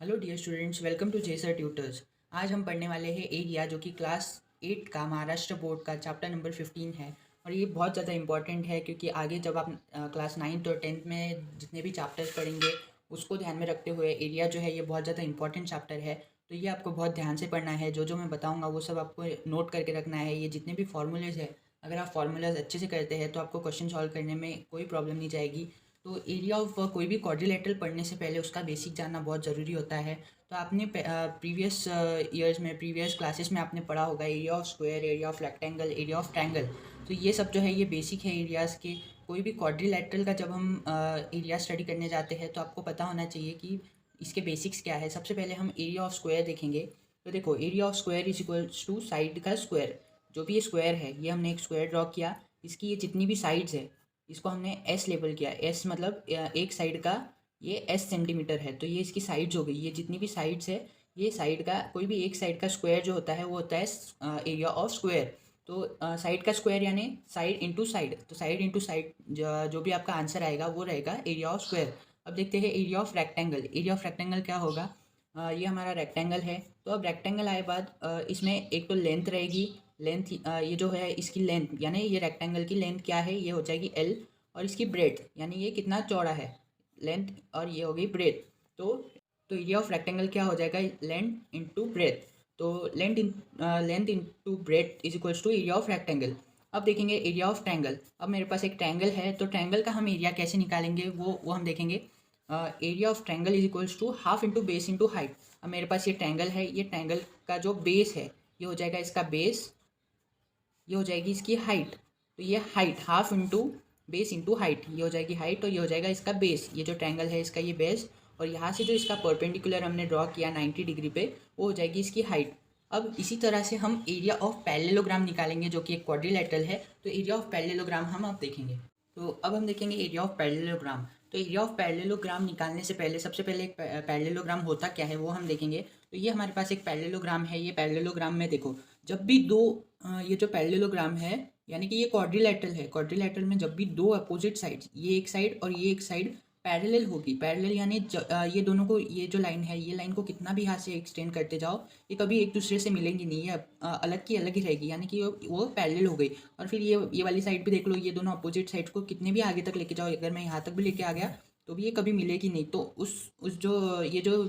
Hello dear students, welcome to जेसर tutors. आज हम पढ़ने वाले हैं एरिया, जो कि क्लास 8 का महाराष्ट्र बोर्ड का चैप्टर नंबर 15 है। और ये बहुत ज़्यादा इंपॉर्टेंट है क्योंकि आगे जब आप क्लास 9th और 10th में जितने भी चैप्टर्स पढ़ेंगे उसको ध्यान में रखते हुए एरिया जो है ये बहुत ज़्यादा इंपॉर्टेंट चैप्टर है। तो ये आपको बहुत ध्यान से पढ़ना है। जो जो मैं बताऊँगा वो सब आपको नोट करके रखना है। ये जितने भी फार्मूलेज है, अगर आप फार्मूलाज अच्छे से करते हैं तो आपको क्वेश्चन सॉल्व करने में कोई प्रॉब्लम नहीं जाएगी। तो एरिया ऑफ कोई भी क्वाड्रिलेटरल पढ़ने से पहले उसका बेसिक जानना बहुत ज़रूरी होता है। तो आपने प्रीवियस ईयर्स में, प्रीवियस क्लासेस में आपने पढ़ा होगा area of square, area of rectangle, area of triangle. तो ये सब जो है ये बेसिक है एरियाज़ के। कोई भी क्वाड्रिलेटरल का जब हम एरिया स्टडी करने जाते हैं तो आपको पता होना चाहिए कि इसके बेसिक्स क्या है। सबसे पहले हम एरिया ऑफ स्क्वायर देखेंगे। तो देखो, area of square is equals to side का स्क्वायर। जो भी ये स्क्वायर है, ये हमने एक स्क्वायर ड्रॉ किया। इसकी ये जितनी भी साइड्स है इसको हमने एस लेबल किया। एस मतलब एक साइड का ये एस सेंटीमीटर है, तो ये इसकी साइड्स हो गई। ये जितनी भी साइड्स है, ये साइड का कोई भी एक साइड का स्क्वायर जो होता है वो होता है एरिया ऑफ स्क्वायर। तो साइड का स्क्वायर यानी साइड इंटू साइड। तो साइड इंटू साइड जो भी आपका आंसर आएगा वो रहेगा एरिया ऑफ स्क्वायर। अब देखते हैं area of rectangle. Area of rectangle क्या होगा? ये हमारा रेक्टेंगल है। तो अब रेक्टेंगल आए बाद इसमें एक तो लेंथ रहेगी। लेंथ ये जो है इसकी लेंथ यानी ये रेक्टेंगल की लेंथ क्या है, ये हो जाएगी एल। और इसकी ब्रेथ यानी ये कितना चौड़ा है, लेंथ, और ये हो गई ब्रेथ। तो एरिया ऑफ रेक्टेंगल क्या हो जाएगा? Length into breadth. तो length into breadth is equals to area of rectangle. अब देखेंगे एरिया ऑफ ट्रायंगल। अब मेरे पास एक ट्रायंगल है, तो ट्रायंगल का हम एरिया कैसे निकालेंगे वो हम देखेंगे। Area of triangle is equals to half into base into height. अब मेरे पास ये ट्रायंगल है, ये ट्रायंगल का जो बेस है ये हो जाएगा इसका बेस, ये हो जाएगी इसकी हाइट। तो ये height half into base into height, ये हो जाएगी हाइट और ये हो जाएगा इसका बेस। ये जो ट्रायंगल है इसका ये बेस, और यहाँ से जो इसका परपेंडिकुलर हमने ड्रॉ किया 90 डिग्री पे, वो हो जाएगी इसकी हाइट। अब इसी तरह से हम एरिया ऑफ पैरेललोग्राम निकालेंगे, जो कि एक क्वाड्रिलेटरल है। तो एरिया ऑफ पैरेललोग्राम हम अब देखेंगे। तो अब हम देखेंगे एरिया ऑफ पैरेललोग्राम। तो एरिया ऑफ पैरेललोग्राम निकालने से पहले सबसे पहले एक पैरेललोग्राम होता क्या है वो हम देखेंगे। तो ये हमारे पास एक पैरेललोग्राम है। ये पैरेललोग्राम में देखो, जब भी दो ये जो पैरेललोग्राम है यानी कि ये क्वाड्रिलेटरल है। क्वाड्रिलेटरल में जब भी दो अपोजिट साइड्स, ये एक साइड और ये एक साइड पैरेलल होगी। पैरेलल यानी ये दोनों को, ये जो लाइन है ये लाइन को कितना भी हाथ से एक्सटेंड करते जाओ, ये कभी एक दूसरे से मिलेंगी नहीं। ये अलग की अलग ही रहेगी, यानी कि वो पैरेलल हो गई। और फिर ये वाली साइड भी देख लो, ये दोनों अपोजिट साइड को कितने भी आगे तक लेके जाओ, अगर मैं यहाँ तक भी लेके आ गया तो भी ये कभी मिलेगी नहीं। तो उस जो ये जो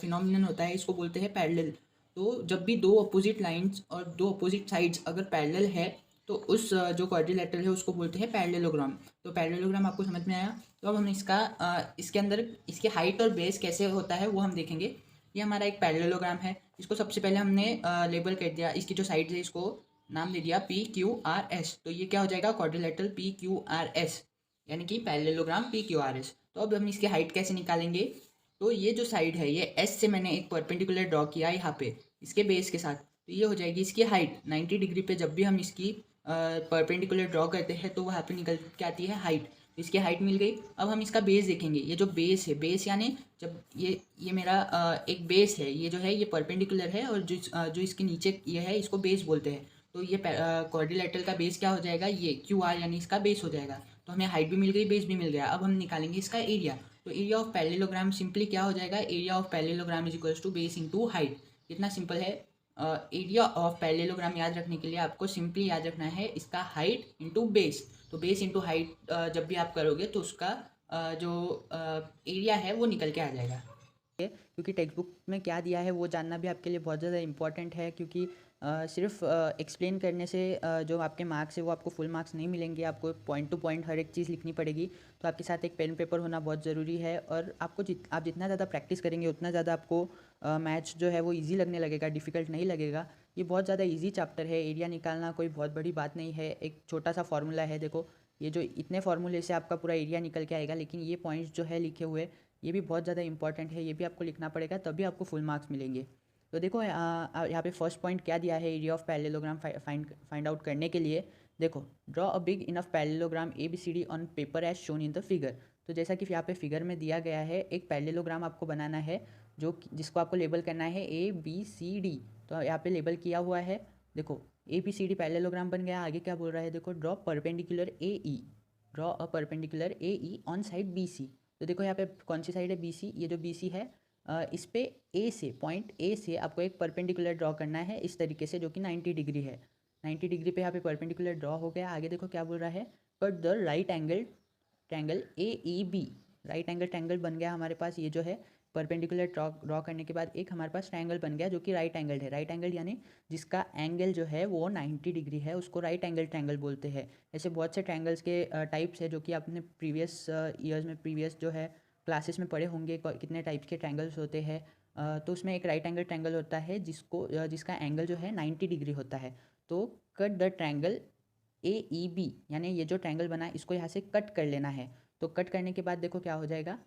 फिनोमिनन होता है इसको बोलते हैं पैरेलल। तो जब भी दो अपोजिट लाइंस और दो अपोजिट साइड्स अगर पैरेलल है तो उस जो क्वाड्रिलेटरल है उसको बोलते हैं पैरेललोग्राम। तो पैरेललोग्राम आपको समझ में आया। तो अब हम इसके अंदर इसके हाइट और बेस कैसे होता है वो हम देखेंगे। ये हमारा एक पैरेललोग्राम है। इसको सबसे पहले हमने लेबल कर दिया, इसकी जो साइड है इसको नाम दे दिया पी क्यू आर एस। तो ये क्या हो जाएगा? Quadrilateral P Q R S, यानी कि parallelogram P Q R S. तो अब हम इसकी हाइट कैसे निकालेंगे? तो ये जो साइड है ये एस से मैंने एक परपेंडिकुलर ड्रॉ किया यहाँ पे इसके बेस के साथ। तो ये हो जाएगी इसकी हाइट। 90 डिग्री पे जब भी हम इसकी परपेंडिकुलर ड्रॉ करते हैं तो वहाँ पे निकल के आती है हाइट। इसकी हाइट मिल गई। अब हम इसका बेस देखेंगे। ये जो बेस है, बेस यानी जब ये मेरा एक बेस है, ये जो है ये परपेंडिकुलर है, और जो इसके नीचे ये है इसको बेस बोलते हैं। तो ये क्वाड्रिलेटरल का बेस क्या हो जाएगा? ये क्यू आर यानी इसका बेस हो जाएगा। तो हमें हाइट भी मिल गई, बेस भी मिल गया। अब हम निकालेंगे इसका एरिया। तो एरिया ऑफ पैरेललोग्राम सिंपली क्या हो जाएगा? Area of parallelogram is equals to base into height. कितना सिंपल है। एरिया ऑफ पैरेललोग्राम याद रखने के लिए आपको सिंपली याद रखना है इसका हाइट इंटू बेस। तो बेस इंटू हाइट जब भी आप करोगे तो उसका जो एरिया है वो निकल के आ जाएगा। क्योंकि टेक्स्ट बुक में क्या दिया है वो जानना भी आपके लिए बहुत ज़्यादा इंपॉर्टेंट है। क्योंकि सिर्फ एक्सप्लेन करने से जो आपके मार्क्स है वो आपको फुल मार्क्स नहीं मिलेंगे। आपको पॉइंट टू पॉइंट हर एक चीज़ लिखनी पड़ेगी। तो आपके साथ एक पेन पेपर होना बहुत ज़रूरी है। और आपको आप जितना ज़्यादा प्रैक्टिस करेंगे उतना ज़्यादा आपको मैथ्स जो है वो ईजी लगने लगेगा, डिफ़िकल्ट नहीं लगेगा। ये बहुत ज़्यादा ईजी चैप्टर है। एरिया निकालना कोई बहुत बड़ी बात नहीं है। एक छोटा सा फार्मूला है, देखो ये जो इतने फार्मूले से आपका पूरा एरिया निकल के आएगा। लेकिन ये पॉइंट्स जो है लिखे हुए, ये भी बहुत ज़्यादा इंपॉर्टेंट है। ये भी आपको लिखना पड़ेगा, तभी आपको फुल मार्क्स मिलेंगे। तो देखो यहाँ पे फर्स्ट पॉइंट क्या दिया है area of parallelogram find out करने के लिए। देखो, draw a big enough parallelogram A B C D on paper as shown in the figure. तो जैसा कि यहाँ पे फिगर में दिया गया है, एक पैरेललोग्राम आपको बनाना है जिसको आपको लेबल करना है ए बी सी डी। तो यहाँ पे लेबल किया हुआ है। देखो, A B C D parallelogram बन गया। आगे क्या बोल रहा है? देखो, draw perpendicular A E, draw a perpendicular A E on side B C. तो देखो यहाँ पे कौन सी साइड है? B C. ये जो बी सी है इस पे ए से पॉइंट ए से आपको एक परपेंडिकुलर ड्रॉ करना है इस तरीके से, जो कि 90 डिग्री है। 90 डिग्री पे यहाँ पे परपेंडिकुलर ड्रॉ हो गया। आगे देखो क्या बोल रहा है, cut the right angle triangle A E B. Right angle triangle बन गया हमारे पास, ये जो है परपेंडिकुलर ड्रॉ करने के बाद एक हमारे पास ट्रायंगल बन गया जो कि राइट एंगल है। राइट एंगल यानी जिसका एंगल जो है वो 90 डिग्री है, उसको राइट एंगल ट्रायंगल बोलते हैं। ऐसे बहुत से ट्रायंगल्स के टाइप्स है जो कि आपने प्रीवियस ईयर्स में, प्रीवियस जो है क्लासेस में पढ़े होंगे कितने टाइप्स के ट्रायंगल्स होते हैं। तो उसमें एक राइट एंगल ट्रायंगल होता है जिसका एंगल जो है 90 डिग्री होता है। तो cut the triangle A E B, यानी ये जो ट्रायंगल बना है इसको यहाँ से कट कर लेना है। तो कट करने के बाद देखो क्या हो जाएगा,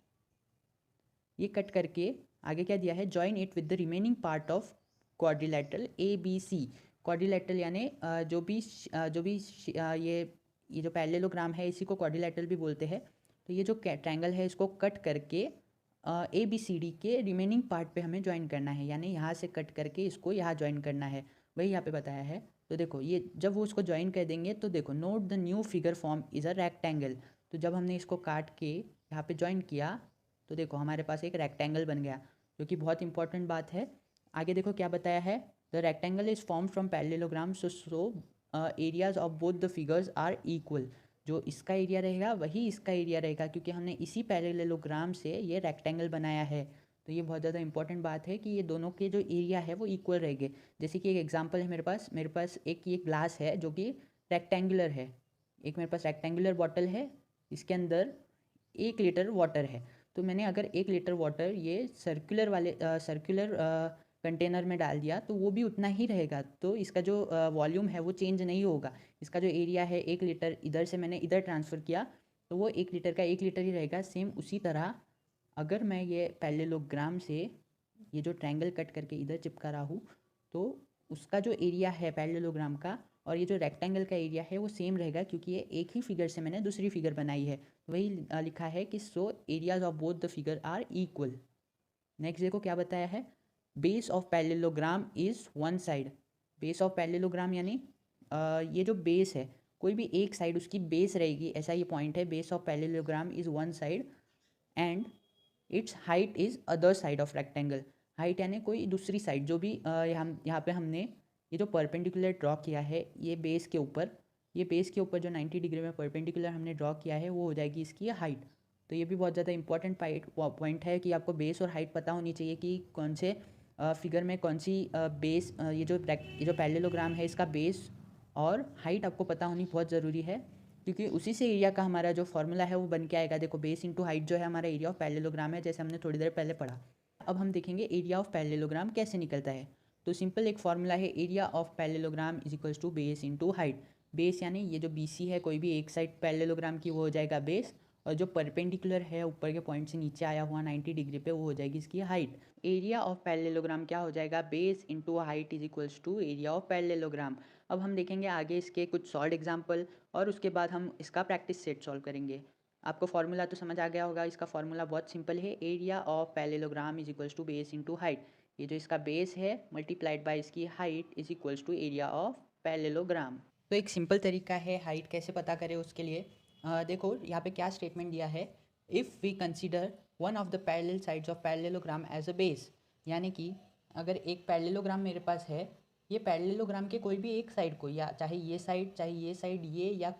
ये कट करके आगे क्या दिया है, join it with the remaining part of quadrilateral A B C. Quadrilateral यानी ये जो पैरेललोग्राम है इसी को क्वाड्रिलेटरल भी बोलते हैं। तो ये जो ट्रायंगल है इसको कट करके ए बी सी डी के रिमेनिंग पार्ट पे हमें ज्वाइन करना है, यानी यहाँ से कट करके इसको यहाँ ज्वाइन करना है, वही यहाँ पे बताया है। तो देखो ये जब वो उसको ज्वाइन कर देंगे तो देखो, note the new figure form is a rectangle. तो जब हमने इसको काट के यहाँ पे ज्वाइन किया तो देखो हमारे पास एक रेक्टेंगल बन गया, जो कि बहुत इंपॉर्टेंट बात है। आगे देखो क्या बताया है, the rectangle is form from parallelogram so areas of both the figures are equal. जो इसका एरिया रहेगा वही इसका एरिया रहेगा, क्योंकि हमने इसी पैरेललोग्राम से ये रेक्टेंगल बनाया है। तो ये बहुत ज़्यादा इंपॉर्टेंट बात है कि ये दोनों के जो एरिया है वो इक्वल रहेंगे। जैसे कि एक एग्जांपल है मेरे पास एक ये ग्लास है जो कि रेक्टेंगुलर है। एक मेरे पास रेक्टेंगुलर बॉटल है, इसके अंदर 1 लीटर वाटर है। तो मैंने अगर 1 लीटर वाटर ये सर्कुलर कंटेनर में डाल दिया तो वो भी उतना ही रहेगा। तो इसका जो वॉल्यूम है वो चेंज नहीं होगा। इसका जो एरिया है 1 लीटर, इधर से मैंने इधर ट्रांसफ़र किया तो वो 1 लीटर का 1 लीटर ही रहेगा। सेम उसी तरह अगर मैं ये पैरेललोग्राम से ये जो ट्रायंगल कट करके इधर चिपका रहा हूँ तो उसका जो एरिया है पैरेललोग्राम का और ये जो रेक्टेंगल का एरिया है वो सेम रहेगा, क्योंकि ये एक ही फिगर से मैंने दूसरी फिगर बनाई है। वही लिखा है कि so areas of both the figure are equal. Next देखो क्या बताया है, base of parallelogram is one side. Base of parallelogram यानी ये जो बेस है कोई भी एक साइड उसकी बेस रहेगी, ऐसा ये पॉइंट है। Base of parallelogram is one side and it's height is other side of rectangle. Height यानी कोई दूसरी साइड, जो भी यहाँ पे हमने ये जो परपेंडिकुलर ड्रॉ किया है ये बेस के ऊपर, ये बेस के ऊपर जो 90 डिग्री में परपेंडिकुलर हमने ड्रॉ किया है वो हो जाएगी इसकी हाइट। तो ये भी बहुत ज़्यादा इंपॉर्टेंट पॉइंट है कि आपको बेस और हाइट पता होनी चाहिए कि कौन से फिगर में कौन सी बेस, ये जो पैरेललोग्राम है इसका बेस और हाइट आपको पता होनी बहुत ज़रूरी है, क्योंकि उसी से एरिया का हमारा जो फॉर्मूला है वो बन के आएगा। देखो बेस इंटू हाइट जो है हमारा एरिया ऑफ पैरेललोग्राम है, जैसे हमने थोड़ी देर पहले पढ़ा। अब हम देखेंगे एरिया ऑफ पैरेललोग्राम कैसे निकलता है। तो सिंपल एक फॉर्मूला है, area of parallelogram is equals to base into height. Base यानी ये जो बी सी है कोई भी एक साइड पैरेललोग्राम की वो हो जाएगा बेस, और जो परपेंडिकुलर है ऊपर के पॉइंट से नीचे आया हुआ 90 डिग्री पे वो हो जाएगी इसकी हाइट। एरिया ऑफ पैरेललोग्राम क्या हो जाएगा, base into height is equals to area of parallelogram. अब हम देखेंगे आगे इसके कुछ सॉल्व एग्जाम्पल और उसके बाद हम इसका प्रैक्टिस सेट सॉल्व करेंगे। आपको फार्मूला तो समझ आ गया होगा, इसका फार्मूला बहुत सिंपल है, area of parallelogram is equals to base into height. ये जो इसका बेस है मल्टीप्लाइड बाय इसकी height is equals to area of parallelogram. तो एक सिंपल तरीका है हाइट कैसे पता करें उसके लिए। देखो यहाँ पे क्या स्टेटमेंट दिया है, if we consider one of the parallel sides of parallelogram as a base. यानी कि अगर एक पैरेललोग्राम मेरे पास है, ये पैरेललोग्राम के कोई भी एक साइड को, या चाहे ये साइड चाहे ये साइड ये या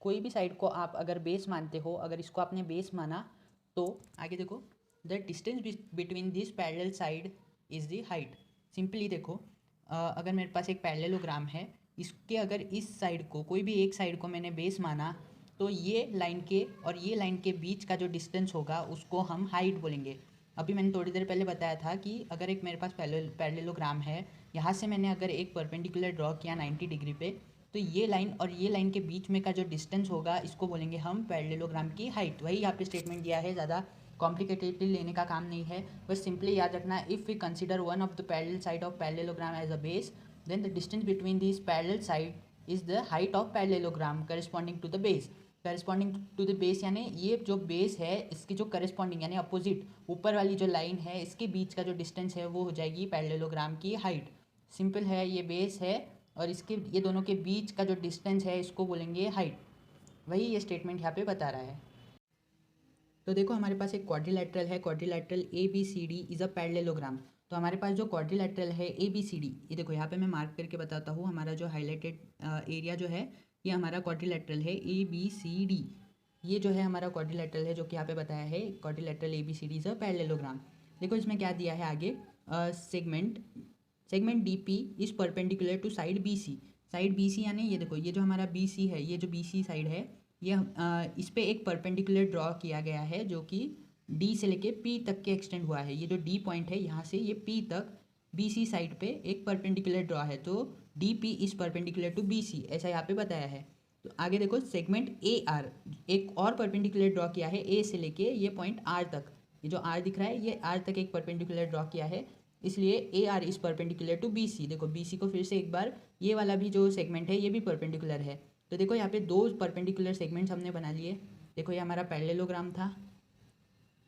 कोई भी साइड को आप अगर बेस मानते हो, अगर इसको आपने बेस माना तो आगे देखो, the distance between this parallel side is the height. Simply देखो, अगर मेरे पास एक पैरेललोग्राम है, इसके अगर इस साइड को, कोई भी एक साइड को मैंने बेस माना तो ये लाइन के और ये लाइन के बीच का जो डिस्टेंस होगा उसको हम हाइट बोलेंगे। अभी मैंने थोड़ी देर पहले बताया था कि अगर एक मेरे पास पैरेललोग्राम है, यहाँ से मैंने अगर एक परपेंडिकुलर ड्रॉ किया 90 डिग्री पे, तो ये लाइन और ये लाइन के बीच में का जो डिस्टेंस होगा इसको बोलेंगे हम पैरेललोग्राम की हाइट। वही यहाँ पे स्टेटमेंट दिया है, ज़्यादा कॉम्प्लिकेटेडली लेने का काम नहीं है, बस सिंपली याद रखना, if we consider one of the parallel side of parallelogram as a base, then the distance between this parallel side is the height of parallelogram corresponding to the base. Corresponding to the base यानी ये जो base है इसकी जो corresponding यानी opposite ऊपर वाली जो लाइन है इसके बीच का जो डिस्टेंस है वो हो जाएगी पैरेललोग्राम की हाइट। सिंपल है, ये बेस है और इसके ये दोनों के बीच का जो डिस्टेंस है इसको बोलेंगे हाइट। वही ये स्टेटमेंट यहाँ पे बता रहा है। तो देखो हमारे पास एक क्वाड्रिलेटरल है, quadrilateral ABCD is a parallelogram. तो हमारे पास जो क्वाड्रिलेटरल है ABCD, ये देखो यहाँ पे मैं मार्क करके बताता हूँ, हमारा जो हाईलाइटेड एरिया जो है ये हमारा क्वाड्रिलेटरल है ABCD। ये जो है हमारा क्वाड्रिलेटरल है जो कि यहाँ पे बताया है, quadrilateral ABCD is a parallelogram. देखो इसमें क्या दिया है आगे, segment DP is perpendicular to side BC। Side BC यानी ये देखो, ये जो हमारा BC है, ये जो BC साइड है, ये इस पे एक परपेंडिकुलर ड्रॉ किया गया है जो कि D से लेके P तक के एक्सटेंड हुआ है। ये जो D पॉइंट है यहाँ से ये P तक BC साइड पे एक परपेंडिकुलर ड्रॉ है, तो DP is perpendicular to BC, ऐसा यहाँ पे बताया है। तो आगे देखो सेगमेंट AR एक और परपेंडिकुलर ड्रॉ किया है A से लेके ये पॉइंट R तक। ये जो R दिख रहा है ये R तक एक परपेंडिकुलर ड्रॉ किया है, इसलिए AR is perpendicular to BC। देखो BC को फिर से एक बार, ये वाला भी जो सेगमेंट है ये भी परपेंडिकुलर है। तो देखो यहाँ पे दो परपेंडिकुलर सेगमेंट्स हमने बना लिए। देखो ये हमारा पैरेललोग्राम था,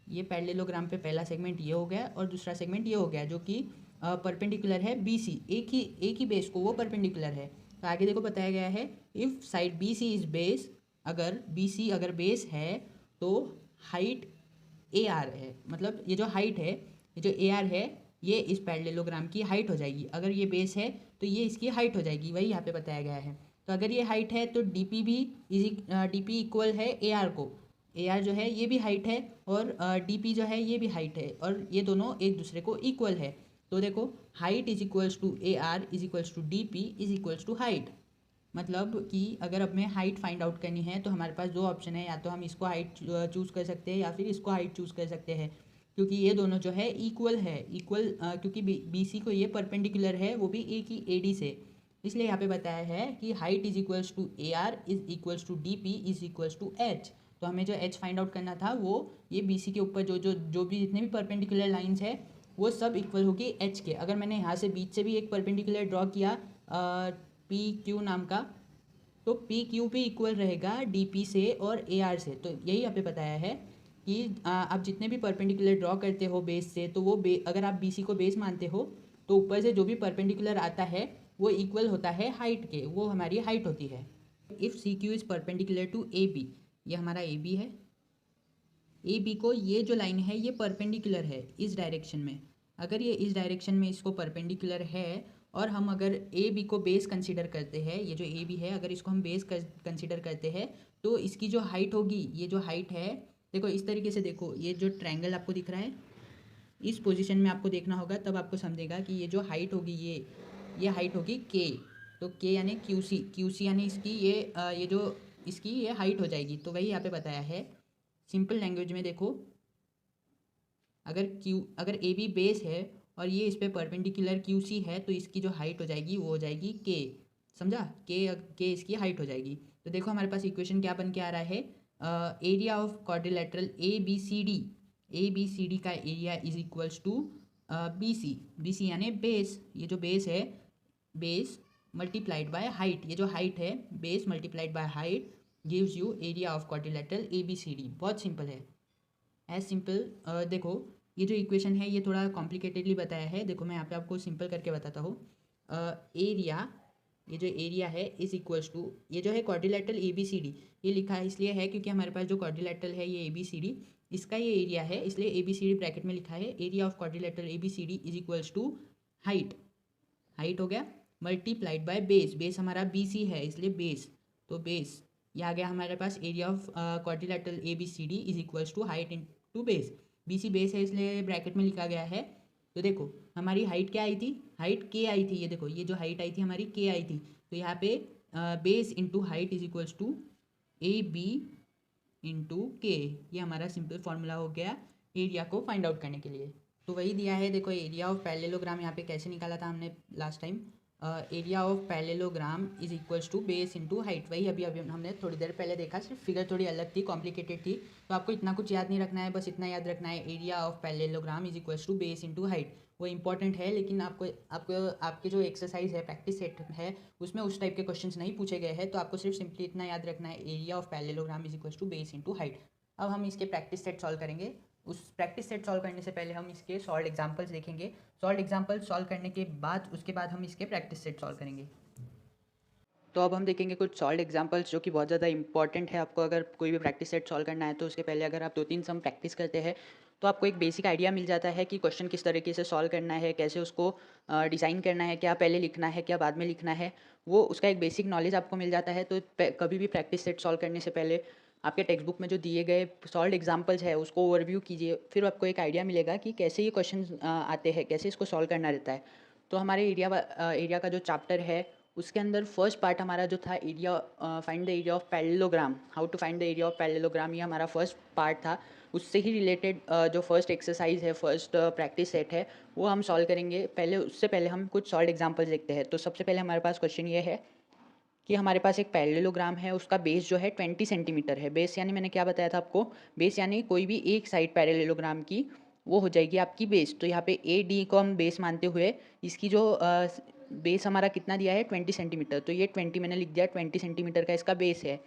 ये पैरेललोग्राम पे पहला सेगमेंट ये हो गया और दूसरा सेगमेंट ये हो गया जो कि परपेंडिकुलर है BC, एक ही बेस को वो परपेंडिकुलर है। तो आगे देखो बताया गया है if side BC is base, अगर BC अगर बेस है तो हाइट AR है, मतलब ये जो हाइट है, ये जो AR है ये इस पैरेललोग्राम की हाइट हो जाएगी। अगर ये बेस है तो ये इसकी हाइट हो जाएगी, वही यहाँ पे बताया गया है। तो अगर ये हाइट है तो DP इक्वल है AR को, AR जो है ये भी हाइट है और DP जो है ये भी हाइट है और ये दोनों एक दूसरे को इक्वल है। तो देखो height is equals to AR is equals to DP is equals to height. मतलब कि अगर अब हमें हाइट फाइंड आउट करनी है तो हमारे पास दो ऑप्शन है, या तो हम इसको हाइट चूज़ कर सकते हैं या फिर इसको हाइट चूज़ कर सकते हैं, क्योंकि ये दोनों जो है इक्वल है, क्योंकि BC को ये परपेंडिकुलर है वो भी एक ही AD से, इसलिए यहाँ पे बताया है कि height is equals to AR is equals to DP is equals to H। तो हमें जो H फाइंड आउट करना था वो ये BC के ऊपर जो भी जितने भी परपेंडिकुलर लाइंस है वो सब इक्वल होगी H के। अगर मैंने यहाँ से बीच से भी एक परपेंडिकुलर ड्रॉ किया PQ नाम का, तो PQ भी इक्वल रहेगा DP से और AR से। तो यही यहाँ पे बताया है कि आप जितने भी परपेंडिकुलर ड्रॉ करते हो बेस से, तो वो अगर आप BC को बेस मानते हो तो ऊपर से जो भी परपेंडिकुलर आता है वो इक्वल होता है हाइट के, वो हमारी हाइट होती है। If CQ is perpendicular to AB, ये हमारा AB है, AB को ये जो लाइन है ये परपेंडिकुलर है इस डायरेक्शन में। अगर ये इस डायरेक्शन में इसको परपेंडिकुलर है और हम अगर AB को बेस कंसीडर करते हैं, ये जो AB है अगर इसको हम बेस कंसीडर करते हैं तो इसकी जो हाइट होगी, ये जो हाइट है देखो इस तरीके से, देखो ये जो ट्रायंगल आपको दिख रहा है इस पोजीशन में आपको देखना होगा, तब आपको समझेगा कि ये जो हाइट होगी ये हाइट होगी K। तो K यानी QC यानी इसकी ये जो इसकी ये हाइट हो जाएगी। तो वही यहाँ पे बताया है सिंपल लैंग्वेज में। देखो अगर AB बेस है और ये इस पर परपेंडिकुलर QC है तो इसकी जो हाइट हो जाएगी वो हो जाएगी K, समझा, K इसकी हाइट हो जाएगी। तो देखो हमारे पास इक्वेशन क्या बन के आ रहा है, एरिया ऑफ क्वाड्रिलेटरल ABCD का area is equals to BC यानी बेस, ये जो बेस है बेस मल्टीप्लाइड बाय हाइट, ये जो हाइट है base multiplied by height gives you area of quadrilateral ABCD। बहुत सिंपल है, एज सिंपल। देखो ये जो इक्वेशन है ये थोड़ा कॉम्प्लिकेटेडली बताया है, देखो मैं यहाँ पे आपको सिंपल करके बताता हूँ। एरिया, ये जो एरिया है इज इक्वल्स टू, ये जो है क्वाड्रिलेटरल ABCD, ये लिखा है इसलिए है क्योंकि हमारे पास जो क्वाड्रिलेटरल है ये ABCD, इसका ये एरिया है, इसलिए ABCD ब्रैकेट में लिखा है area of quadrilateral ABCD is equals to height हो गया मल्टीप्लाइड बाय बेस हमारा BC है इसलिए बेस, तो बेस ये आ गया हमारे पास area of quadrilateral ABCD is equals to height into base. BC base है इसलिए ब्रैकेट में लिखा गया है। तो देखो हमारी हाइट क्या आई थी, हाइट K आई थी, ये देखो ये जो हाइट आई थी हमारी K आई थी, तो यहाँ पे base into height is equals to AB into K, ये हमारा सिंपल फॉर्मूला हो गया एरिया को फाइंड आउट करने के लिए। तो वही दिया है, देखो एरिया ऑफ पैरेललोग्राम यहाँ पे कैसे निकाला था हमने last time, area of parallelogram is equals to base into height, वही अभी हमने थोड़ी देर पहले देखा, सिर्फ फिगर थोड़ी अलग थी, कॉम्प्लिकेटेड थी। तो आपको इतना कुछ याद नहीं रखना है, बस इतना याद रखना है area of parallelogram is equals to base into height, वो इंपॉर्टेंट है। लेकिन आपके जो एक्सरसाइज है प्रैक्टिस सेट है उसमें उस टाइप के क्वेश्चंस नहीं पूछे गए हैं, तो आपको सिर्फ सिंपली इतना याद रखना है area of parallelogram is equals to base into height. अब हम इसके प्रैक्टिस सेट सॉल्व करेंगे। उस प्रैक्टिस सेट सॉल्व करने से पहले हम इसके सॉल्व एग्जांपल्स देखेंगे, सॉल्व एग्जांपल्स सॉल्व करने के बाद उसके बाद हम इसके प्रैक्टिस सेट सॉल्व करेंगे। तो अब हम देखेंगे कुछ सॉल्व एग्जांपल्स जो कि बहुत ज़्यादा इंपॉर्टेंट है। आपको अगर कोई भी प्रैक्टिस सेट सॉल्व करना है तो उसके पहले अगर आप 2-3 सम प्रैक्टिस करते हैं तो आपको एक बेसिक आइडिया मिल जाता है कि क्वेश्चन किस तरीके से सॉल्व करना है, कैसे उसको डिज़ाइन करना है, क्या पहले लिखना है, क्या बाद में लिखना है, वो उसका एक बेसिक नॉलेज आपको मिल जाता है। तो कभी भी प्रैक्टिस सेट सॉल्व करने से पहले आपके टेक्स्ट बुक में जो दिए गए सॉल्व एग्जाम्पल्स है उसको ओवरव्यू कीजिए, फिर आपको एक आइडिया मिलेगा कि कैसे ये क्वेश्चन आते हैं, कैसे इसको सॉल्व करना रहता है। तो हमारे एरिया का जो चैप्टर है उसके अंदर फर्स्ट पार्ट हमारा जो था area, find the area of parallelogram, how to find the area of parallelogram, ये हमारा फर्स्ट पार्ट था। उससे ही रिलेटेड जो फर्स्ट एक्सरसाइज है, फर्स्ट प्रैक्टिस सेट है, वो हम सॉल्व करेंगे। पहले उससे पहले हम कुछ सॉल्व एग्जांपल्स देखते हैं। तो सबसे पहले हमारे पास क्वेश्चन ये है कि हमारे पास एक पैरेललोग्राम है, उसका बेस जो है 20 सेंटीमीटर है। बेस यानी मैंने क्या बताया था आपको, बेस यानी कोई भी एक साइड पैरेललोग्राम की वो हो जाएगी आपकी बेस। तो यहाँ पे ए डी को हम बेस मानते हुए इसकी जो बेस हमारा कितना दिया है 20 सेंटीमीटर, तो ये 20 मैंने लिख दिया, 20 सेंटीमीटर का इसका बेस है।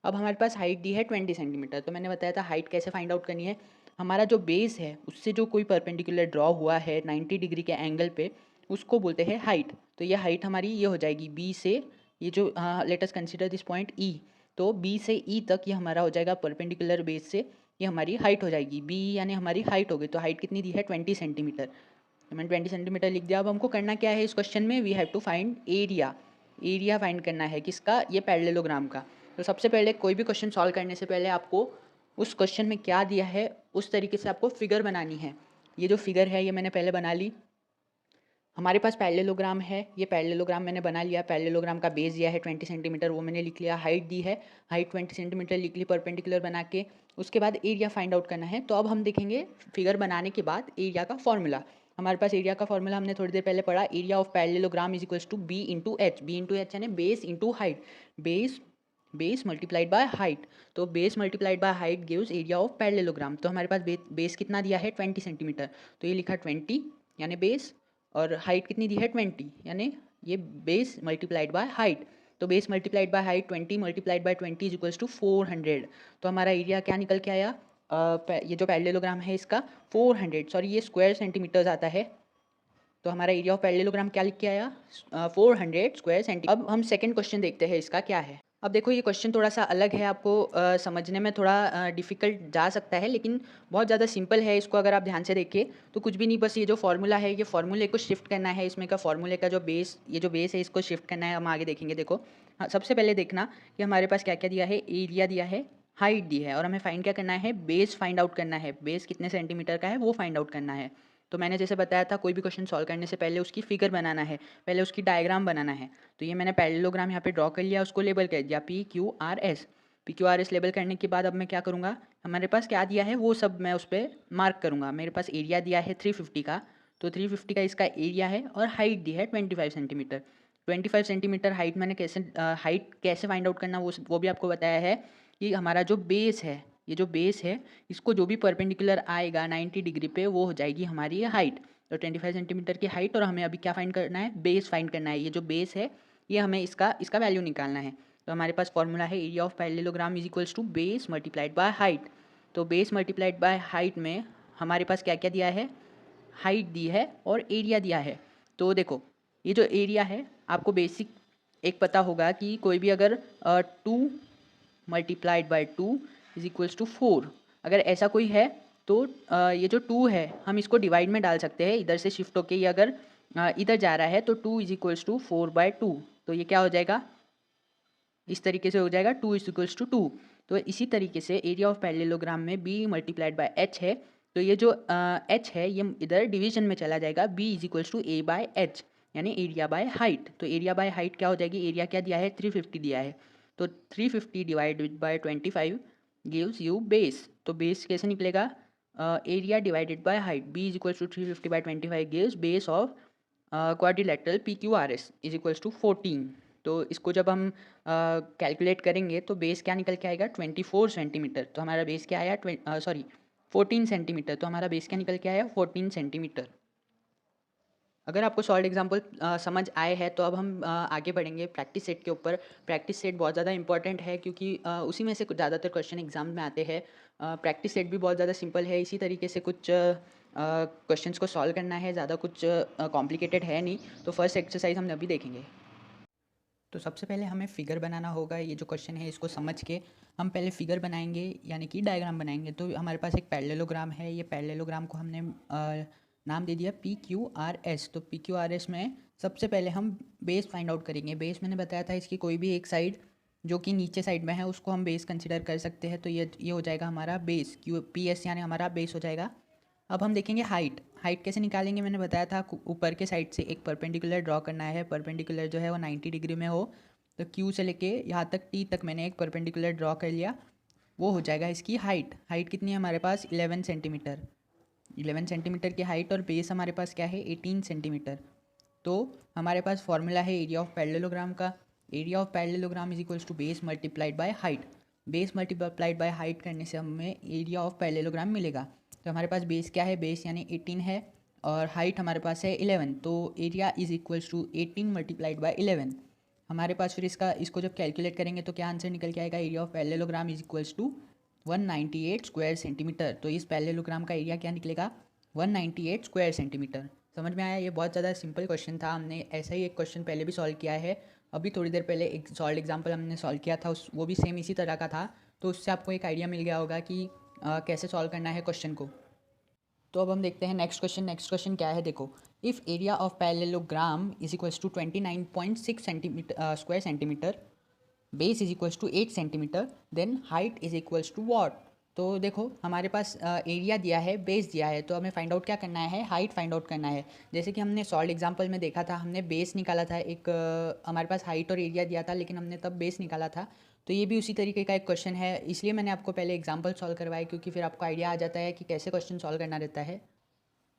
अब हमारे पास हाइट दी है 20 सेंटीमीटर। तो मैंने बताया था हाइट कैसे फाइंड आउट करनी है। हमारा जो बेस है उससे जो कोई परपेंडिकुलर ड्रॉ हुआ है 90 डिग्री के एंगल पे, उसको बोलते हैं हाइट। तो ये हाइट हमारी ये हो जाएगी बी से, ये जो let us consider this point ई, तो बी से ई तक ये हमारा हो जाएगा परपेंडिकुलर बेस से, ये हमारी हाइट हो जाएगी। बी यानी हमारी हाइट हो गई। तो हाइट कितनी दी है 20 सेंटीमीटर, तो मैंने 20 सेंटीमीटर लिख दिया। अब हमको करना क्या है इस क्वेश्चन में, we have to find area. Area फाइंड करना है किसका, ये पैरेललोग्राम का। तो सबसे पहले कोई भी क्वेश्चन सॉल्व करने से पहले आपको उस क्वेश्चन में क्या दिया है उस तरीके से आपको फिगर बनानी है। ये जो फिगर है ये मैंने पहले बना ली। हमारे पास पैरेललोग्राम है, ये पैरेललोग्राम मैंने बना लिया। पैरेललोग्राम का बेस दिया है 20 सेंटीमीटर, वो मैंने लिख लिया। हाइट दी है, हाइट 20 सेंटीमीटर लिख ली परपेंडिकुलर बना के। उसके बाद एरिया फाइंड आउट करना है। तो अब हम देखेंगे फिगर बनाने के बाद एरिया का फॉर्मूला। हमारे पास एरिया का फॉर्मूला हमने थोड़ी देर पहले पढ़ा, area of parallelogram is equals to B into H. B into H यानी base into height, base multiplied by height. तो base multiplied by height gives area of parallelogram. तो हमारे पास बेस कितना दिया है 20 सेंटीमीटर, तो ये लिखा 20 यानी बेस, और हाइट कितनी दी है 20 यानी ये बेस मल्टीप्लाइड बाय हाइट। तो base multiplied by height 20 multiplied by 20 is equals to 400। तो हमारा एरिया क्या निकल के आया, ये जो पैरेललोग्राम है इसका 400, सॉरी ये स्क्वायर सेंटीमीटर्स आता है। तो हमारा एरिया ऑफ पैरेललोग्राम क्या लिख के आया 400 स्क्वायर सेंटीमीटर। अब हम सेकंड क्वेश्चन देखते हैं इसका क्या है। अब देखो ये क्वेश्चन थोड़ा सा अलग है, आपको समझने में थोड़ा डिफ़िकल्ट जा सकता है, लेकिन बहुत ज़्यादा सिंपल है। इसको अगर आप ध्यान से देखें तो कुछ भी नहीं, बस ये जो फार्मूला है ये फार्मूले को शिफ्ट करना है। इसमें का फार्मूले का जो बेस, ये जो बेस है इसको शिफ्ट करना है। हम आगे देखेंगे। देखो हाँ, सबसे पहले देखना कि हमारे पास क्या क्या दिया है, एरिया दिया है, हाइट दी है, और हमें फाइंड क्या करना है, बेस फाइंड आउट करना है। बेस कितने सेंटीमीटर का है वो फाइंड आउट करना है। तो मैंने जैसे बताया था कोई भी क्वेश्चन सॉल्व करने से पहले उसकी फिगर बनाना है, पहले उसकी डायग्राम बनाना है। तो ये मैंने पैरेललोग्राम यहाँ पे ड्रॉ कर लिया, उसको लेबल कर दिया PQRS। PQRS लेबल करने के बाद अब मैं क्या करूँगा, हमारे पास क्या दिया है वो सब मैं उस पर मार्क करूँगा। मेरे पास एरिया दिया है 350 का, तो 350 का इसका एरिया है, और हाइट दी है 25 सेंटीमीटर। 25 सेंटीमीटर हाइट मैंने कैसे हाइट कैसे फाइंड आउट करना वो भी आपको बताया है कि हमारा जो बेस है, ये जो बेस है इसको जो भी परपेंडिकुलर आएगा 90 डिग्री पे वो हो जाएगी हमारी हाइट। तो 25 सेंटीमीटर की हाइट, और हमें अभी क्या फाइंड करना है, बेस फाइंड करना है। ये जो बेस है ये हमें इसका वैल्यू निकालना है। तो हमारे पास फॉर्मूला है area of parallelogram is equals to base multiplied by height. तो बेस मल्टीप्लाइड बाय हाइट में हमारे पास क्या क्या दिया है, हाइट दी है और एरिया दिया है। तो देखो ये जो एरिया है आपको बेसिक एक पता होगा कि कोई भी अगर 2 multiplied by 2 is equals to 4, अगर ऐसा कोई है तो ये जो 2 है हम इसको डिवाइड में डाल सकते हैं। इधर से शिफ्ट होके ये अगर इधर जा रहा है तो 2 इज इक्वल्स टू 4/2, तो ये क्या हो जाएगा, इस तरीके से हो जाएगा 2 इज इक्वल्स टू 2। तो इसी तरीके से एरिया ऑफ पैरेललोग्राम में b मल्टीप्लाइड बाय h है, तो ये जो h है ये इधर डिवीजन में चला जाएगा, b is equals to a/h यानी एरिया बाय हाइट। तो एरिया बाय हाइट क्या हो जाएगी, एरिया क्या दिया है 350 दिया है, तो 350 divided by 25 gives you base. तो बेस कैसे निकलेगा, area divided by height, b is equals to 350 by 25 gives base of quadrilateral PQRS is equals to 14। तो इसको जब हम कैलकुलेट करेंगे तो बेस क्या निकल के आएगा 24 सेंटीमीटर। तो हमारा बेस क्या आया 14 सेंटीमीटर। तो हमारा बेस क्या निकल के आया 14 सेंटीमीटर। अगर आपको सॉल्व एग्जाम्पल समझ आए हैं तो अब हम आगे बढ़ेंगे प्रैक्टिस सेट के ऊपर। प्रैक्टिस सेट बहुत ज़्यादा इंपॉर्टेंट है क्योंकि उसी में से कुछ ज़्यादातर क्वेश्चन एग्जाम में आते हैं। प्रैक्टिस सेट भी बहुत ज़्यादा सिंपल है, इसी तरीके से कुछ क्वेश्चंस को सॉल्व करना है, ज़्यादा कुछ कॉम्प्लिकेटेड है नहीं। तो फर्स्ट एक्सरसाइज हम अभी देखेंगे। तो सबसे पहले हमें फ़िगर बनाना होगा। ये जो क्वेश्चन है इसको समझ के हम पहले फ़िगर बनाएंगे, यानी कि डायग्राम बनाएंगे। तो हमारे पास एक पैरेललोग्राम है। ये पैरेललोग्राम को हमने नाम दे दिया PQRS। तो PQRS में सबसे पहले हम बेस फाइंड आउट करेंगे। बेस मैंने बताया था, इसकी कोई भी एक साइड जो कि नीचे साइड में है उसको हम बेस कंसिडर कर सकते हैं। तो ये हो जाएगा हमारा बेस, PS यानी हमारा बेस हो जाएगा। अब हम देखेंगे हाइट। हाइट कैसे निकालेंगे, मैंने बताया था ऊपर के साइड से एक परपेंडिकुलर ड्रॉ करना है। परपेंडिकुलर जो है वो 90 डिग्री में हो। तो Q से लेके यहाँ तक T तक मैंने एक परपेंडिकुलर ड्रॉ कर लिया। वो हो जाएगा इसकी हाइट। हाइट कितनी है हमारे पास, 11 सेंटीमीटर। 11 सेंटीमीटर की हाइट, और बेस हमारे पास क्या है, 18 सेंटीमीटर। तो हमारे पास फॉर्मूला है एरिया ऑफ पैरेललोग्राम का। Area of parallelogram is equals to base multiplied by height. Base multiplied by height करने से हमें एरिया ऑफ पैरेललोग्राम मिलेगा। तो हमारे पास बेस क्या है, बेस यानी 18 है, और हाइट हमारे पास है 11। तो area is equals to 18 multiplied by 11। हमारे पास फिर इसको जब कैलकुलेट करेंगे तो क्या आंसर निकल के आएगा, area of parallelogram is equals to 198 square centimetre. तो इस पैरेललोग्राम का एरिया क्या निकलेगा, 198 स्क्वायर सेंटीमीटर। समझ में आया। ये बहुत ज़्यादा सिंपल क्वेश्चन था। हमने ऐसा ही एक क्वेश्चन पहले भी सॉल्व किया है। अभी थोड़ी देर पहले एक सॉल्व एग्जाम्पल हमने सॉल्व किया था, वो भी सेम इसी तरह का था। तो उससे आपको एक आइडिया मिल गया होगा कि कैसे सॉल्व करना है क्वेश्चन को। तो अब हम देखते हैं नेक्स्ट क्वेश्चन। नेक्स्ट क्वेश्चन क्या है, देखो। If area of parallelogram is equals to 29.6 centimetre square centimetre, base is equals to 8 centimetre, then height is equals to what. तो देखो हमारे पास एरिया दिया है, बेस दिया है, तो हमें फाइंड आउट क्या करना है, हाइट फाइंड आउट करना है। जैसे कि हमने सॉल्व एग्जांपल में देखा था, हमने बेस निकाला था। एक हमारे पास हाइट और एरिया दिया था, लेकिन हमने तब बेस निकाला था। तो ये भी उसी तरीके का एक क्वेश्चन है, इसलिए मैंने आपको पहले एग्जाम्पल सॉल्व करवाया, क्योंकि फिर आपको आइडिया आ जाता है कि कैसे क्वेश्चन सॉल्व करना रहता है।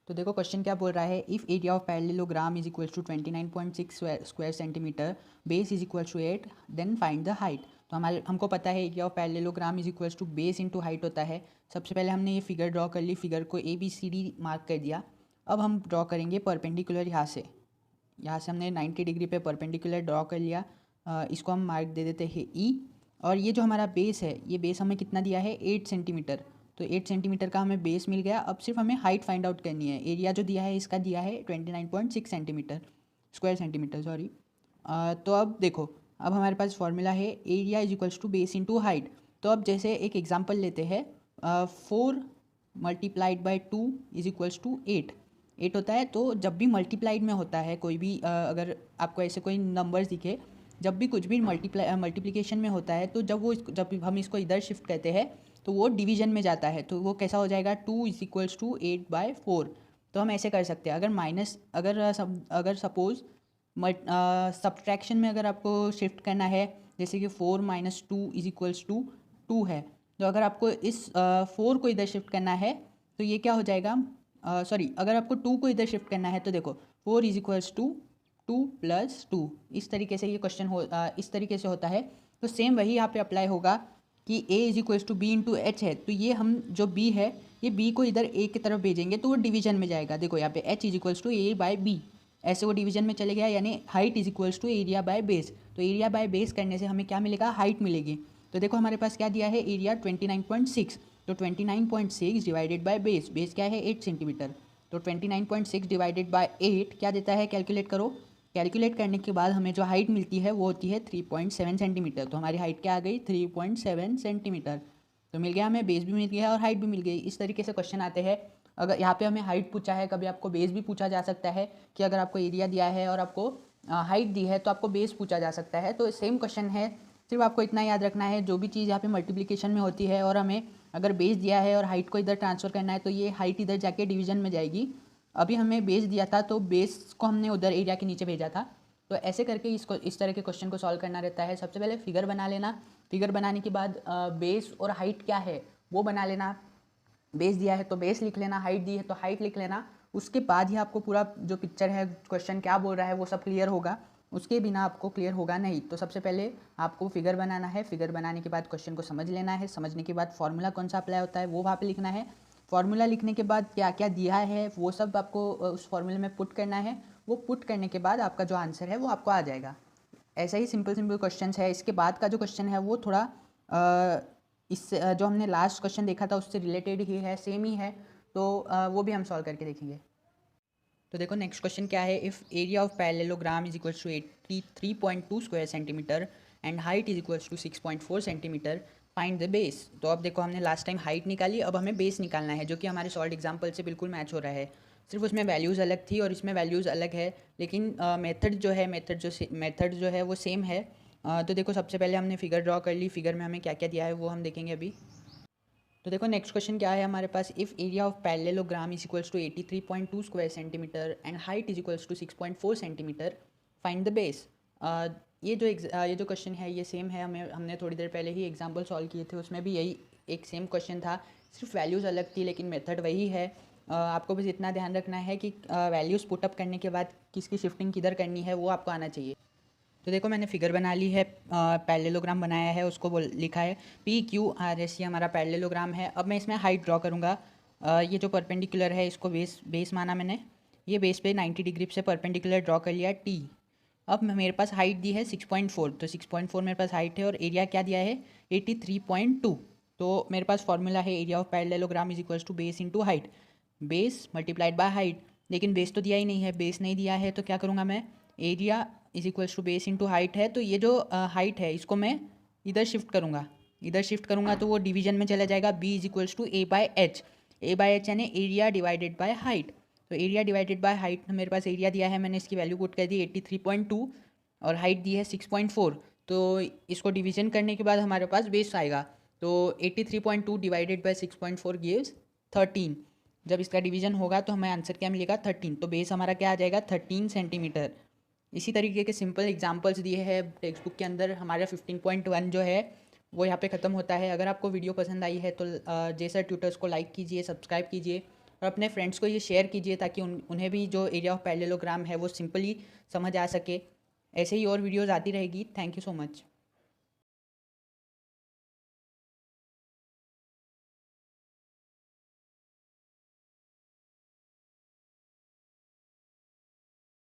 तो देखो क्वेश्चन क्या बोल रहा है, if area of parallelogram is equals to 29.6 square centimetre, base is equals to 8, then find the height. तो हमको पता है area of parallelogram is equals to base into height होता है। सबसे पहले हमने ये फिगर ड्रॉ कर ली, फिगर को ABCD मार्क कर दिया। अब हम ड्रॉ करेंगे परपेंडिकुलर। यहाँ से हमने 90 डिग्री पे परपेंडिकुलर ड्रॉ कर लिया। इसको हम मार्क दे देते हैं E। और ये जो हमारा बेस है, ये बेस हमें कितना दिया है, 8 सेंटीमीटर। तो 8 सेंटीमीटर का हमें बेस मिल गया। अब सिर्फ हमें हाइट फाइंड आउट करनी है। एरिया जो दिया है इसका दिया है 29.6 सेंटीमीटर स्क्वायर सेंटीमीटर, सॉरी। तो अब देखो, अब हमारे पास फॉर्मूला है area is equals to base into height. तो अब जैसे एक एग्जांपल लेते हैं, 4 multiplied by 2 is equals to 8 होता है। तो जब भी मल्टीप्लाइड में होता है कोई भी, अगर आपको ऐसे कोई नंबर्स दिखे, जब भी कुछ भी मल्टीप्लिकेशन में होता है, तो जब हम इसको इधर शिफ्ट करते हैं तो वो डिवीजन में जाता है। तो वो कैसा हो जाएगा, 2 इज इक्वल्स टू 8/4। तो हम ऐसे कर सकते हैं। अगर सपोज़ सब्ट्रैक्शन में अगर आपको शिफ्ट करना है, जैसे कि 4 माइनस 2 इज इक्वल्स टू 2 है, तो अगर आपको इस 4 को इधर शिफ्ट करना है तो ये क्या हो जाएगा, सॉरी, अगर आपको 2 को इधर शिफ्ट करना है तो देखो 4 इज इक्वल्स टू 2 + 2। इस तरीके से ये क्वेश्चन इस तरीके से होता है। तो सेम वही यहाँ पे अप्लाई होगा कि A is equals to B into H है। तो ये हम जो B है, ये B को इधर A की तरफ भेजेंगे तो वो डिवीजन में जाएगा। देखो यहाँ पे H is equals to A/B, ऐसे वो डिवीजन में चले गया। यानी height is equals to area by base. तो एरिया बाय बेस करने से हमें क्या मिलेगा, हाइट मिलेगी। तो देखो हमारे पास क्या दिया है, एरिया 29.6। तो 29.6 डिवाइडेड बाय बेस, बेस क्या है 8 सेंटीमीटर। तो 29.6 डिवाइडेड बाय 8 क्या देता है, कैलकुलेट करो। कैलकुलेट करने के बाद हमें जो हाइट मिलती है वो होती है 3.7 सेंटीमीटर। तो हमारी हाइट क्या आ गई, 3.7 सेंटीमीटर। तो मिल गया, हमें बेस भी मिल गया और हाइट भी मिल गई। इस तरीके से क्वेश्चन आते हैं। अगर यहाँ पे हमें हाइट पूछा है, कभी आपको बेस भी पूछा जा सकता है, कि अगर आपको एरिया दिया है और आपको हाइट दी है तो आपको बेस पूछा जा सकता है। तो सेम क्वेश्चन है, सिर्फ आपको इतना याद रखना है, जो भी चीज़ यहाँ पे मल्टीप्लिकेशन में होती है और हमें अगर बेस दिया है और हाइट को इधर ट्रांसफ़र करना है, तो ये हाइट इधर जाके डिवीजन में जाएगी। अभी हमें बेस दिया था तो बेस को हमने उधर एरिया के नीचे भेजा था। तो ऐसे करके इसको इस तरह के क्वेश्चन को सॉल्व करना रहता है। सबसे पहले फिगर बना लेना। फिगर बनाने के बाद बेस और हाइट क्या है वो बना लेना। बेस दिया है तो बेस लिख लेना, हाइट दी है तो हाइट लिख लेना। उसके बाद ही आपको पूरा जो पिक्चर है, क्वेश्चन क्या बोल रहा है, वो सब क्लियर होगा। उसके बिना आपको क्लियर होगा नहीं। तो सबसे पहले आपको फिगर बनाना है। फिगर बनाने के बाद क्वेश्चन को समझ लेना है। समझने के बाद फॉर्मूला कौन सा अप्लाई होता है वो वहाँ पे लिखना है। फॉर्मूला लिखने के बाद क्या क्या दिया है वो सब आपको उस फॉर्मूले में पुट करना है। वो पुट करने के बाद आपका जो आंसर है वो आपको आ जाएगा। ऐसा ही सिंपल सिंपल क्वेश्चंस है। इसके बाद का जो क्वेश्चन है वो थोड़ा इससे जो हमने लास्ट क्वेश्चन देखा था उससे रिलेटेड ही है, सेम ही है। तो वो भी हम सॉल्व करके देखेंगे। तो देखो नेक्स्ट क्वेश्चन क्या है, if area of parallelogram is equals to 83.2 square centimetre and height is equals to 6.4 centimetre, find the base. तो अब देखो हमने लास्ट टाइम हाइट निकाली, अब हमें बेस निकालना है जो कि हमारे सॉल्व एग्जाम्पल से बिल्कुल मैच हो रहा है। सिर्फ उसमें वैल्यूज़ अलग थी और इसमें वैल्यूज़ अलग है, लेकिन मेथड जो है वो सेम है। तो देखो सबसे पहले हमने फिगर ड्रॉ कर ली, फिगर में हमें क्या क्या दिया है वो हम देखेंगे अभी। तो देखो नेक्स्ट क्वेश्चन क्या है हमारे पास, if area of parallelogram is equals to 83.2 square centimetre and height is equals to 6.4 centimetre, find the base. ये जो क्वेश्चन है ये सेम है, हमने थोड़ी देर पहले ही एग्जांपल सॉल्व किए थे, उसमें भी यही एक सेम क्वेश्चन था, सिर्फ वैल्यूज़ अलग थी लेकिन मेथड वही है। आपको बस इतना ध्यान रखना है कि वैल्यूज़ पुटअप करने के बाद किसकी शिफ्टिंग किधर करनी है वो आपको आना चाहिए। तो देखो मैंने फिगर बना ली है, पैरेललोग्राम बनाया है, उसको लिखा है PQRS, ये हमारा पैरेललोग्राम है। अब मैं इसमें हाइट ड्रॉ करूँगा। ये जो परपेंडिकुलर है इसको बेस माना मैंने, ये बेस पे 90 डिग्री से परपेंडिकुलर ड्रॉ कर लिया T। अब मेरे पास हाइट दी है 6.4, तो 6.4 मेरे पास हाइट है और एरिया क्या दिया है 83.2। तो मेरे पास फॉर्मूला है area of parallelogram is equals to base into height, base multiplied by height. लेकिन बेस तो दिया ही नहीं है, बेस नहीं दिया है तो क्या करूँगा मैं, area is equals to base into height है, तो ये जो हाइट है इसको मैं इधर शिफ्ट करूँगा तो वो डिवीजन में चला जाएगा, B is equals to A/H यानी एरिया डिवाइडेड बाय हाइट। तो एरिया डिवाइडेड बाय हाइट मेरे पास एरिया दिया है, मैंने इसकी वैल्यू पुट कर दी 83.2 और हाइट दी है 6.4। तो इसको डिवीजन करने के बाद हमारे पास बेस आएगा, तो 83.2 डिवाइडेड बाय 6.4 गिव्स 13। जब इसका डिवीजन होगा तो हमें आंसर क्या मिलेगा 13, तो बेस हमारा क्या आ जाएगा 13 सेंटीमीटर। इसी तरीके के सिंपल एग्जांपल्स दिए हैं टेक्स्ट बुक के अंदर। हमारा 15.1 जो है वो यहाँ पे ख़त्म होता है। अगर आपको वीडियो पसंद आई है तो जेसर ट्यूटर्स को लाइक कीजिए, सब्सक्राइब कीजिए और अपने फ्रेंड्स को ये शेयर कीजिए ताकि उन्हें भी जो एरिया ऑफ पैरेललोग्राम है वो सिंपली समझ आ सके। ऐसे ही और वीडियोज़ आती रहेगी। Thank you so much.